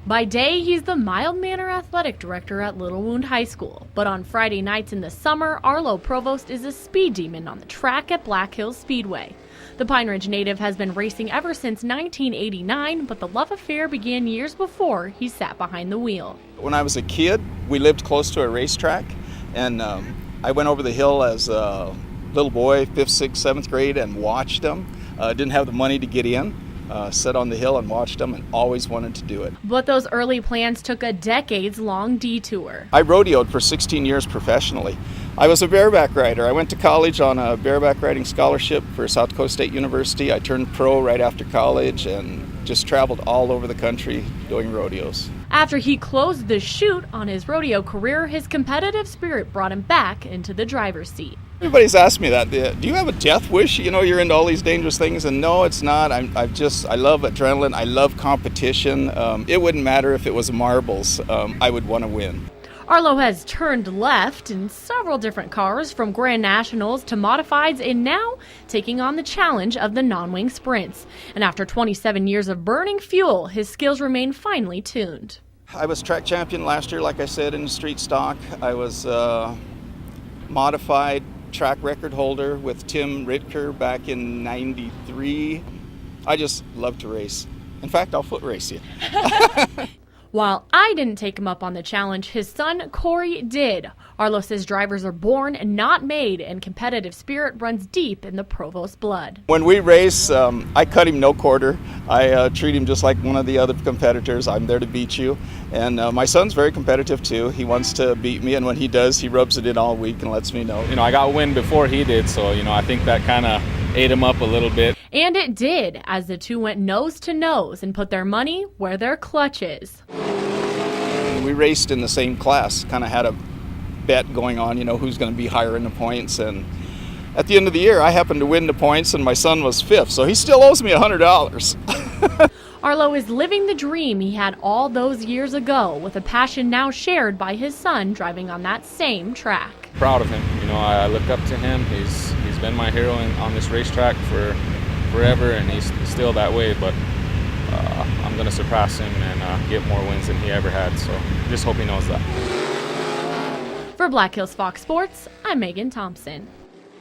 By day, he's the mild-mannered athletic director at Little Wound High School. But on Friday nights in the summer, Arlo Provost is a speed demon on the track at Black Hills Speedway. The Pine Ridge native has been racing ever since 1989, but the love affair began years before he sat behind the wheel. When I was a kid, we lived close to a racetrack, and I went over the hill as a little boy, 5th, 6th, 7th grade, and watched them. Didn't have the money to get in. Sat on the hill and watched them and always wanted to do it. But those early plans took a decades-long detour. I rodeoed for 16 years professionally. I was a bareback rider. I went to college on a bareback riding scholarship for South Dakota State University. I turned pro right after college and just traveled all over the country doing rodeos. After he closed the chute on his rodeo career, his competitive spirit brought him back into the driver's seat. Everybody's asked me that. Do you have a death wish? You know, you're into all these dangerous things, and no, it's not. I love adrenaline. I love competition. It wouldn't matter if it was marbles. I would want to win. Arlo has turned left in several different cars, from Grand Nationals to modifieds, and now taking on the challenge of the non-wing sprints. And after 27 years of burning fuel, his skills remain finely tuned. I was track champion last year, like I said, in street stock. I was modified track record holder with Tim Ridker back in '93. I just love to race. In fact, I'll foot race you. While I didn't take him up on the challenge, his son Corey did. Arlo says drivers are born and not made, and competitive spirit runs deep in the Provost blood. When we race, I cut him no quarter. I treat him just like one of the other competitors. I'm there to beat you. And my son's very competitive too. He wants to beat me, and when he does, he rubs it in all week and lets me know. You know, I got wind before he did, so I think that kind of ate him up a little bit. And it did, as the two went nose to nose and put their money where their clutch is. We raced in the same class, kind of had a bet going on, who's going to be higher in the points. And at the end of the year, I happened to win the points, and my son was 5th, so he still owes me $100. Arlo is living the dream he had all those years ago, with a passion now shared by his son driving on that same track. Proud of him. I look up to him. He's been my hero on this racetrack for forever, and he's still that way, but I'm going to surpass him and get more wins than he ever had, so just hope he knows that. For Black Hills Fox Sports, I'm Megan Thompson.